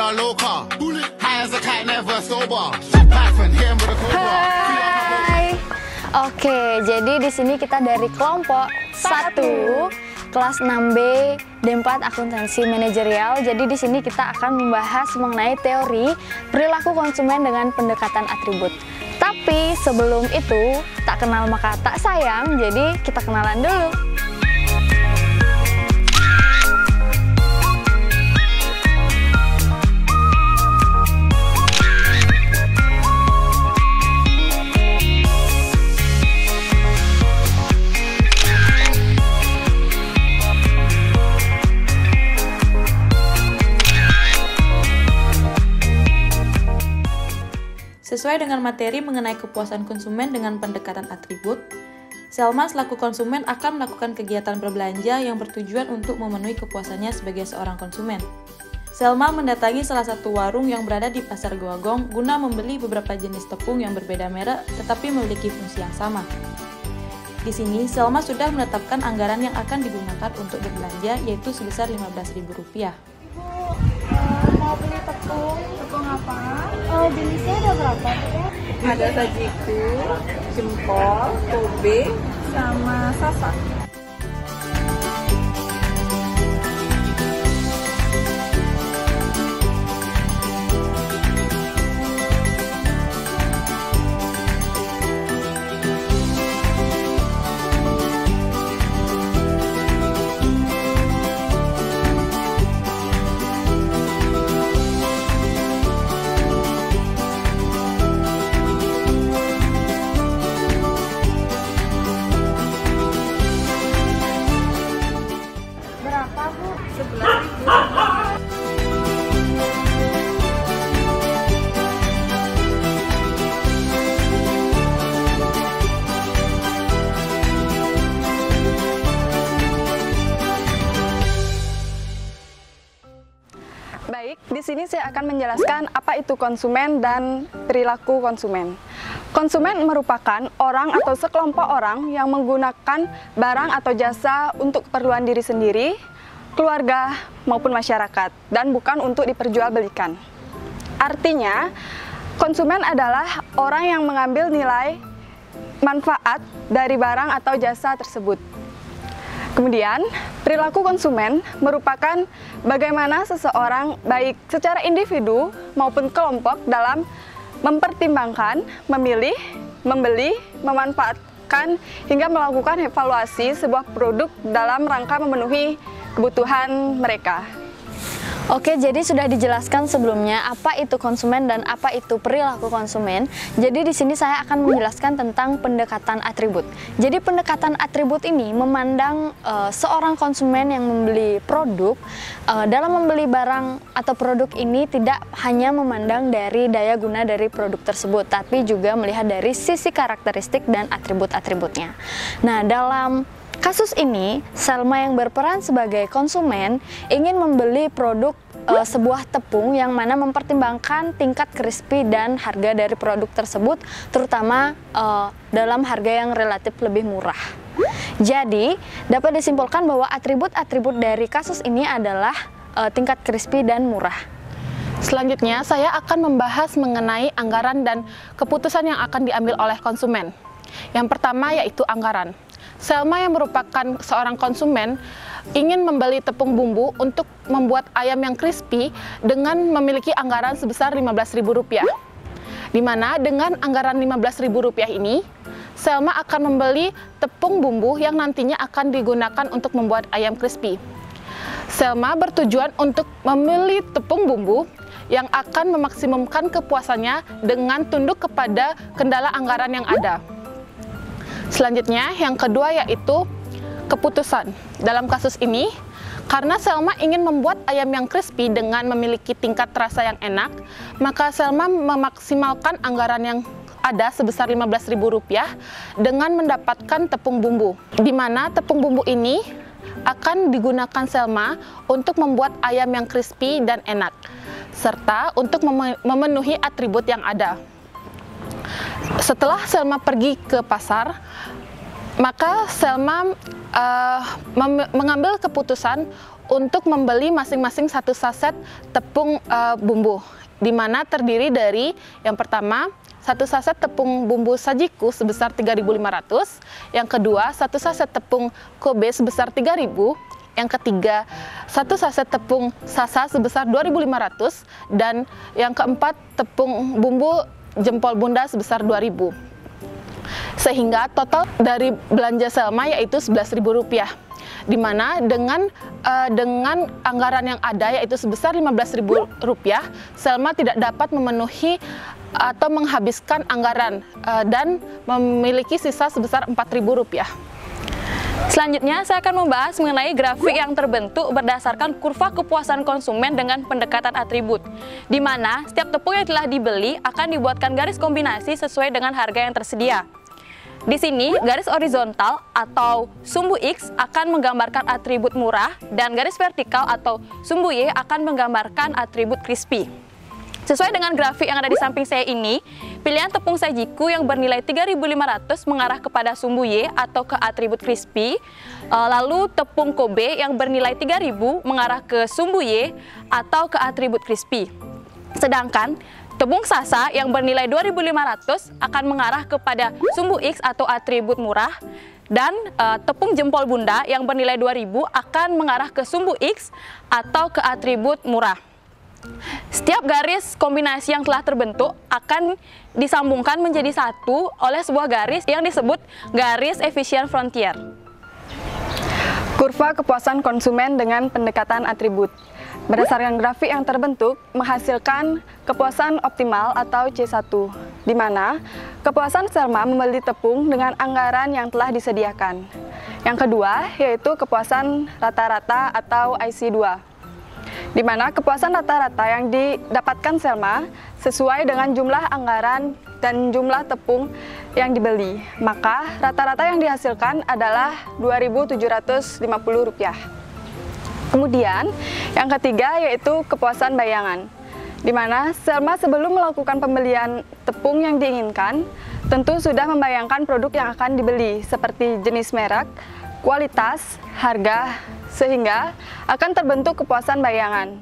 VR low car. High as a kite, never sober. Python, hit 'em with a cobra. Hai. Oke, jadi di sini kita dari kelompok 1 kelas 6B D4 akuntansi manajerial. Jadi di sini kita akan membahas mengenai teori perilaku konsumen dengan pendekatan atribut. Tapi sebelum itu, tak kenal maka tak sayang. Jadi kita kenalan dulu. Sesuai dengan materi mengenai kepuasan konsumen dengan pendekatan atribut, Selma selaku konsumen akan melakukan kegiatan berbelanja yang bertujuan untuk memenuhi kepuasannya sebagai seorang konsumen. Selma mendatangi salah satu warung yang berada di Pasar Goagong guna membeli beberapa jenis tepung yang berbeda merek tetapi memiliki fungsi yang sama. Di sini, Selma sudah menetapkan anggaran yang akan digunakan untuk berbelanja, yaitu sebesar Rp15.000. Mau beli tepung apa? Jenisnya ada berapa ya? Ada sajiku, jempol, kobe, sama sasak. Baik, di sini saya akan menjelaskan apa itu konsumen dan perilaku konsumen. Konsumen merupakan orang atau sekelompok orang yang menggunakan barang atau jasa untuk keperluan diri sendiri, keluarga, maupun masyarakat, dan bukan untuk diperjualbelikan. Artinya, konsumen adalah orang yang mengambil nilai manfaat dari barang atau jasa tersebut. Kemudian, perilaku konsumen merupakan bagaimana seseorang baik secara individu maupun kelompok dalam mempertimbangkan, memilih, membeli, memanfaatkan, hingga melakukan evaluasi sebuah produk dalam rangka memenuhi kebutuhan mereka. Oke, jadi sudah dijelaskan sebelumnya apa itu konsumen dan apa itu perilaku konsumen. Jadi di sini saya akan menjelaskan tentang pendekatan atribut. Jadi pendekatan atribut ini memandang seorang konsumen yang membeli produk, dalam membeli barang atau produk ini tidak hanya memandang dari daya guna dari produk tersebut, tapi juga melihat dari sisi karakteristik dan atribut-atributnya. Nah, dalam kasus ini, Selma yang berperan sebagai konsumen ingin membeli produk sebuah tepung yang mana mempertimbangkan tingkat crispy dan harga dari produk tersebut, terutama dalam harga yang relatif lebih murah. Jadi, dapat disimpulkan bahwa atribut-atribut dari kasus ini adalah tingkat crispy dan murah. Selanjutnya, saya akan membahas mengenai anggaran dan keputusan yang akan diambil oleh konsumen. Yang pertama yaitu anggaran. Selma yang merupakan seorang konsumen ingin membeli tepung bumbu untuk membuat ayam yang crispy dengan memiliki anggaran sebesar Rp15.000. Di mana dengan anggaran Rp15.000 ini, Selma akan membeli tepung bumbu yang nantinya akan digunakan untuk membuat ayam crispy. Selma bertujuan untuk memilih tepung bumbu yang akan memaksimumkan kepuasannya dengan tunduk kepada kendala anggaran yang ada. Selanjutnya, yang kedua yaitu keputusan. Dalam kasus ini, karena Selma ingin membuat ayam yang crispy dengan memiliki tingkat rasa yang enak, maka Selma memaksimalkan anggaran yang ada sebesar Rp15.000 dengan mendapatkan tepung bumbu, di mana tepung bumbu ini akan digunakan Selma untuk membuat ayam yang crispy dan enak, serta untuk memenuhi atribut yang ada. Setelah Selma pergi ke pasar, Maka Selma mengambil keputusan untuk membeli masing-masing 1 saset tepung bumbu, di mana terdiri dari yang pertama 1 saset tepung bumbu sajiku sebesar 3.500, yang kedua 1 saset tepung Kobe sebesar 3.000, yang ketiga 1 saset tepung sasa sebesar 2.500, dan yang keempat tepung bumbu jempol bunda sebesar 2.000. Sehingga total dari belanja Selma yaitu Rp11.000, di mana dengan anggaran yang ada yaitu sebesar Rp15.000, Selma tidak dapat memenuhi atau menghabiskan anggaran dan memiliki sisa sebesar Rp4.000. Selanjutnya, saya akan membahas mengenai grafik yang terbentuk berdasarkan kurva kepuasan konsumen dengan pendekatan atribut, di mana setiap tepung yang telah dibeli akan dibuatkan garis kombinasi sesuai dengan harga yang tersedia. Di sini, garis horizontal atau sumbu X akan menggambarkan atribut murah, dan garis vertikal atau sumbu Y akan menggambarkan atribut crispy. Sesuai dengan grafik yang ada di samping saya ini, pilihan tepung sajiku yang bernilai 3.500 mengarah kepada sumbu Y atau ke atribut crispy, lalu tepung Kobe yang bernilai 3.000 mengarah ke sumbu Y atau ke atribut crispy. Sedangkan tepung sasa yang bernilai 2.500 akan mengarah kepada sumbu X atau atribut murah, dan tepung jempol bunda yang bernilai 2.000 akan mengarah ke sumbu X atau ke atribut murah. Setiap garis kombinasi yang telah terbentuk akan disambungkan menjadi satu oleh sebuah garis yang disebut garis efisien frontier. Kurva kepuasan konsumen dengan pendekatan atribut. Berdasarkan grafik yang terbentuk, menghasilkan kepuasan optimal atau C1, di mana kepuasan Selma membeli tepung dengan anggaran yang telah disediakan. Yang kedua, yaitu kepuasan rata-rata atau IC2, di mana kepuasan rata-rata yang didapatkan Selma sesuai dengan jumlah anggaran dan jumlah tepung yang dibeli. Maka rata-rata yang dihasilkan adalah Rp2.750. Kemudian, yang ketiga yaitu kepuasan bayangan, di mana Selma sebelum melakukan pembelian tepung yang diinginkan, tentu sudah membayangkan produk yang akan dibeli, seperti jenis merek, kualitas, harga, sehingga akan terbentuk kepuasan bayangan.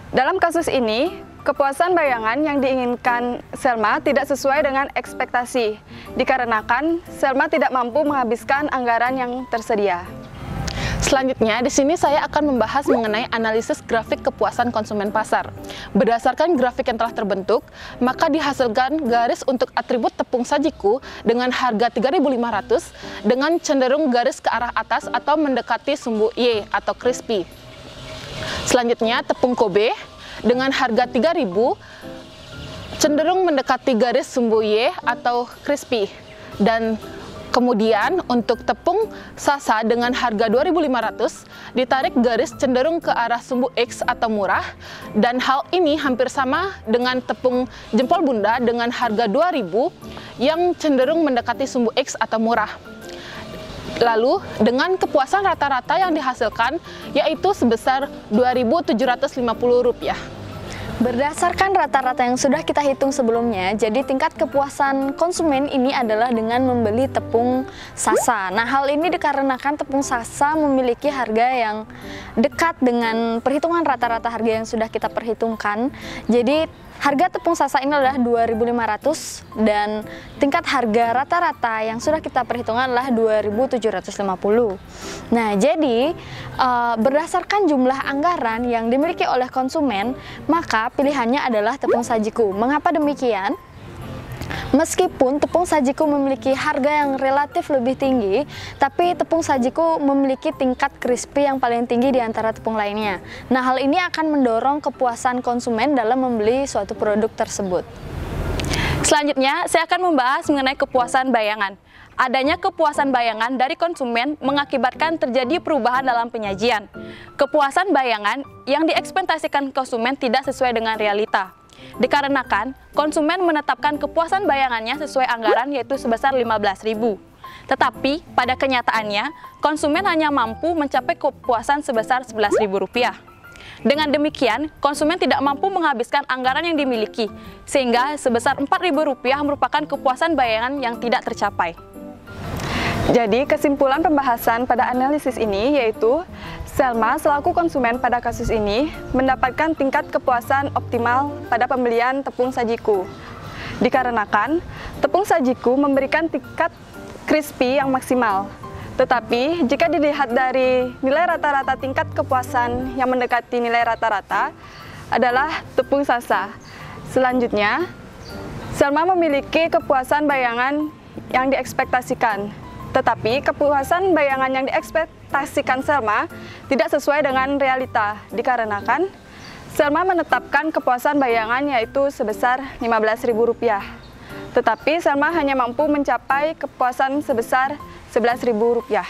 Dalam kasus ini, kepuasan bayangan yang diinginkan Selma tidak sesuai dengan ekspektasi, dikarenakan Selma tidak mampu menghabiskan anggaran yang tersedia. Selanjutnya, di sini saya akan membahas mengenai analisis grafik kepuasan konsumen pasar. Berdasarkan grafik yang telah terbentuk, maka dihasilkan garis untuk atribut tepung sajiku dengan harga 3.500 dengan cenderung garis ke arah atas atau mendekati sumbu Y atau crispy. Selanjutnya, tepung Kobe dengan harga 3.000 cenderung mendekati garis sumbu Y atau crispy. Dan kemudian untuk tepung sasa dengan harga 2.500 ditarik garis cenderung ke arah sumbu X atau murah, dan hal ini hampir sama dengan tepung jempol bunda dengan harga 2.000 yang cenderung mendekati sumbu X atau murah. Lalu dengan kepuasan rata-rata yang dihasilkan yaitu sebesar Rp2.750. Berdasarkan rata-rata yang sudah kita hitung sebelumnya, jadi tingkat kepuasan konsumen ini adalah dengan membeli tepung sasa. Nah, hal ini dikarenakan tepung sasa memiliki harga yang dekat dengan perhitungan rata-rata harga yang sudah kita perhitungkan. Jadi harga tepung sasa ini adalah 2.500 dan tingkat harga rata-rata yang sudah kita perhitungkan adalah 2.750. Nah, jadi berdasarkan jumlah anggaran yang dimiliki oleh konsumen, maka pilihannya adalah tepung sajiku. Mengapa demikian? Meskipun tepung sajiku memiliki harga yang relatif lebih tinggi, tapi tepung sajiku memiliki tingkat crispy yang paling tinggi di antara tepung lainnya. Nah, hal ini akan mendorong kepuasan konsumen dalam membeli suatu produk tersebut. Selanjutnya, saya akan membahas mengenai kepuasan bayangan. Adanya kepuasan bayangan dari konsumen mengakibatkan terjadi perubahan dalam penyajian. Kepuasan bayangan yang diekspektasikan konsumen tidak sesuai dengan realita. Dikarenakan konsumen menetapkan kepuasan bayangannya sesuai anggaran yaitu sebesar Rp15.000. Tetapi pada kenyataannya konsumen hanya mampu mencapai kepuasan sebesar Rp11.000. Dengan demikian, konsumen tidak mampu menghabiskan anggaran yang dimiliki, sehingga sebesar Rp4.000 merupakan kepuasan bayangan yang tidak tercapai. Jadi, kesimpulan pembahasan pada analisis ini yaitu Selma selaku konsumen pada kasus ini mendapatkan tingkat kepuasan optimal pada pembelian tepung sajiku. Dikarenakan tepung sajiku memberikan tingkat crispy yang maksimal. Tetapi, jika dilihat dari nilai rata-rata tingkat kepuasan yang mendekati nilai rata-rata adalah tepung sasa. Selanjutnya, Selma memiliki kepuasan bayangan yang diekspektasikan. Tetapi kepuasan bayangan yang diekspektasikan Selma tidak sesuai dengan realita, dikarenakan Selma menetapkan kepuasan bayangan yaitu sebesar Rp15.000. Tetapi Selma hanya mampu mencapai kepuasan sebesar Rp11.000.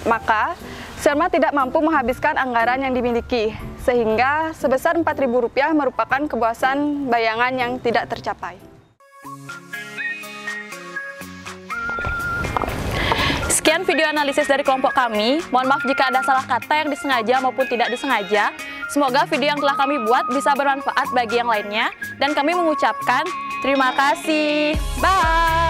Maka Selma tidak mampu menghabiskan anggaran yang dimiliki, sehingga sebesar Rp4.000 merupakan kepuasan bayangan yang tidak tercapai. Sekian video analisis dari kelompok kami. Mohon maaf jika ada salah kata yang disengaja maupun tidak disengaja. Semoga video yang telah kami buat bisa bermanfaat bagi yang lainnya. Dan kami mengucapkan terima kasih. Bye!